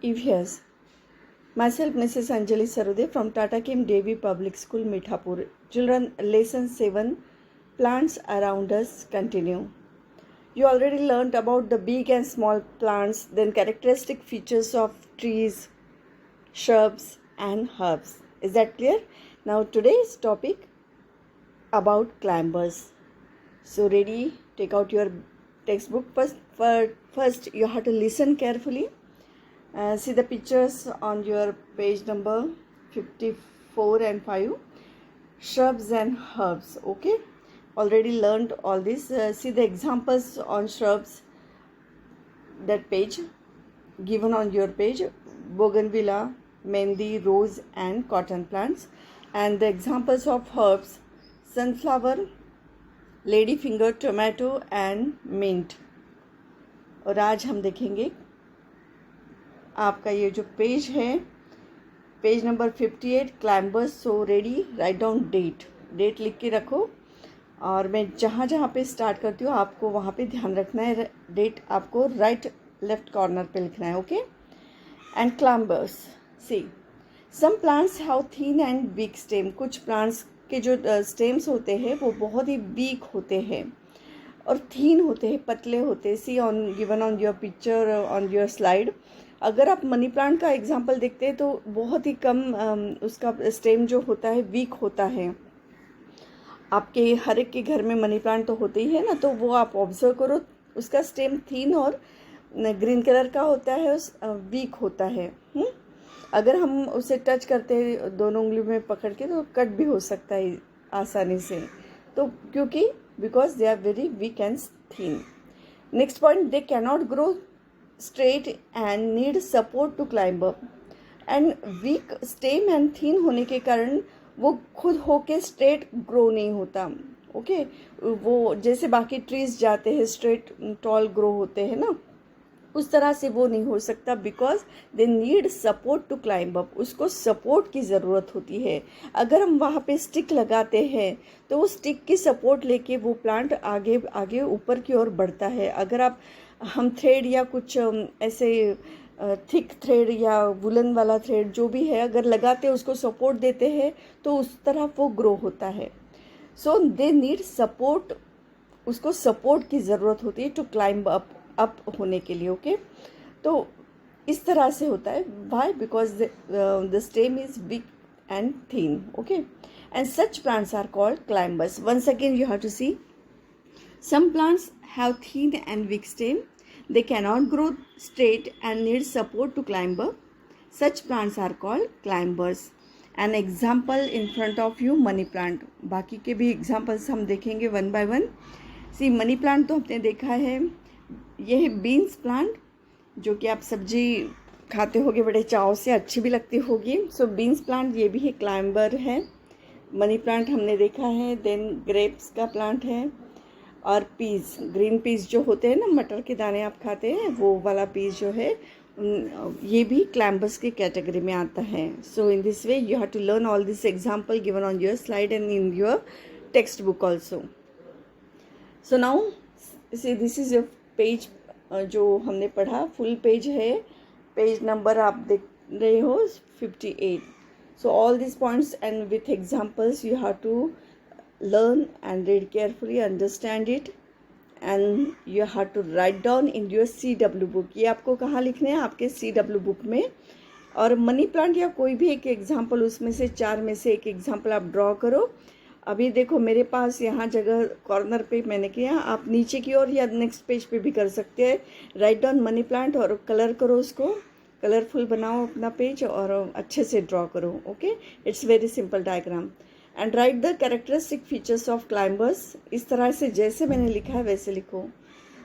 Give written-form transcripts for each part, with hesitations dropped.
EVS. Myself, Mrs. Anjali Sarude from Tata Kim Devi Public School, Mithapur. Children, lesson 7, plants around us, continue. You already learnt about the big and small plants, then characteristic features of trees, shrubs and herbs. Is that clear? Now today's topic about climbers. So ready? Take out your textbook. First you have to listen carefully. See the pictures on your page number 54 and 5. Shrubs and herbs. Okay, already learned all this. See the examples on shrubs, that page given on your page: bougainvillea, mehndi, rose and cotton plants. And the examples of herbs: sunflower, ladyfinger, tomato and mint. और आज हम देखेंगे आपका ये जो page है, page number 58, climbers. So ready, write down date लिख के रखो. और मैं जहाँ जहाँ पे स्टार्ट करती हूँ आपको वहाँ पे ध्यान रखना है. डेट आपको राइट लेफ्ट कॉर्नर पे लिखना है. Okay. And climbers, see some plants have thin and weak stem. कुछ प्लांट्स के जो स्टेम्स होते हैं वो बहुत ही वीक होते हैं और थीन होते हैं, पतले होते हैं. See on given on your picture on your slide. अगर आप मनी प्लांट का एग्जांपल देखते हैं तो बहुत ही कम उसका स्टेम जो होता है वीक होता है. आपके हर एक के घर में मनी प्लांट तो होते ही है ना, तो वो आप ऑब्जर्व करो, उसका स्टेम थीन और ग्रीन कलर का होता है, वीक होता है. अगर हम उसे टच करते हैं दोनों उंगलियों में पकड़ के तो कट भी हो सकता है आसानी से. तो क्योंकि because they are very weak and thin. Next point, they cannot grow straight and need support to climb up. And weak stem and thin होने के कारण वो खुद होके स्ट्रेट ग्रो नहीं होता. ओके. वो जैसे बाकी ट्रीज जाते हैं स्ट्रेट टॉल ग्रो होते हैं ना, उस तरह से वो नहीं हो सकता. Because they need support to climb up. उसको सपोर्ट की ज़रूरत होती है. अगर हम वहाँ पे स्टिक लगाते हैं तो वो स्टिक की सपोर्ट लेके वो प्लांट आगे आगे ऊपर की ओर बढ़ता है. अगर हम थ्रेड या कुछ ऐसे थिक थ्रेड या वुलन वाला थ्रेड जो भी है अगर लगाते हैं, उसको सपोर्ट देते हैं तो उस तरह वो ग्रो होता है. सो दे नीड सपोर्ट. उसको सपोर्ट की ज़रूरत होती है टू क्लाइंब अप होने के लिए. ओके. तो इस तरह से होता है. Why? Because the stem is weak and thin. Okay. And such plants are called climbers. Once again you have to see, some plants have thin and weak stem. They cannot grow straight and need support to climb up. Such plants are called climbers. An example in front of you, money plant. बाकी के भी examples हम देखेंगे one by one. See, money plant तो हमने देखा है. ये है बीन्स प्लांट, जो कि आप सब्जी खाते होगे बड़े चाव से, अच्छी भी लगती होगी. सो बीन्स प्लांट ये भी है, क्लाइंबर है. मनी प्लांट हमने देखा है. देन ग्रेप्स का प्लांट है. और पीस, ग्रीन पीस जो होते हैं ना, मटर के दाने आप खाते हैं, वो वाला पीस जो है ये भी क्लाइंबर्स की कैटेगरी में आता है. So in this way you have to learn all this example given on your slide and in your text book also. So now see, this is your page जो हमने पढ़ा, फुल पेज है. Page number आप देख रहे हो 58. So all this points and with examples you have to learn and read carefully, understand it, and you have to write down in your CW book. ये आपको कहाँ लिखने हैं? आपके CW बुक में. और मनी प्लांट या कोई भी एक एग्जाम्पल, उसमें से 4 में से एक एग्जाम्पल आप ड्रॉ करो. अभी देखो मेरे पास यहाँ जगह कॉर्नर पे मैंने किया. आप नीचे की ओर या नेक्स्ट पेज पे भी कर सकते हैं. राइट डाउन मनी प्लांट और कलर करो, उसको कलरफुल बनाओ अपना पेज और अच्छे से ड्रॉ करो. Okay. It's very simple diagram. And write the characteristic features of climbers. इस तरह से जैसे मैंने लिखा है वैसे लिखो.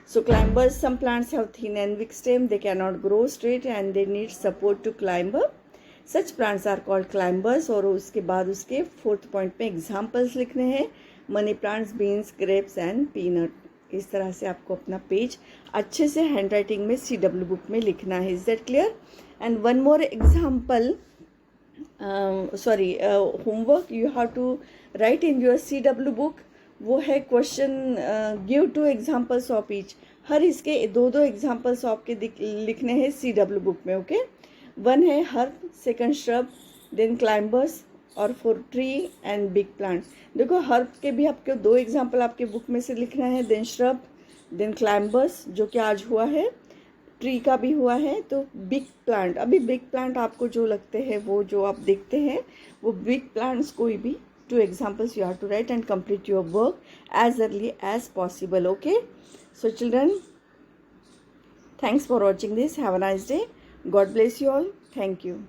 So climbers, some plants have thin and weak stem. They can not grow straight and they need support to climb up. Such plants are called climbers. और उसके बाद उसके 4th पॉइंट में एग्जाम्पल्स लिखने हैं: money plants, beans, grapes and peanut. इस तरह से आपको अपना पेज अच्छे से हैंड राइटिंग में CW बुक में लिखना है. Is that clear? And one more example, homework you have to write in your CW book. वो है question, give 2 examples of each. हर इसके 2 एग्जाम्पल्स आपके लिखने हैं CW बुक में. ओके. वन है herb, second shrub, then climbers और four tree and big plant. देखो हर्ब के भी आपके 2 एग्जाम्पल आपके बुक में से लिखना है, देन श्रब, देन क्लाइंबर्स जो कि आज हुआ है, ट्री का भी हुआ है। तो बिग प्लांट, अभी बिग प्लांट आपको जो लगते हैं वो जो आप देखते हैं वो बिग प्लांट्स कोई भी 2 examples you have to write and complete your work as early as possible. Okay, so children, thanks for watching this. Have a nice day. God bless you all. Thank you.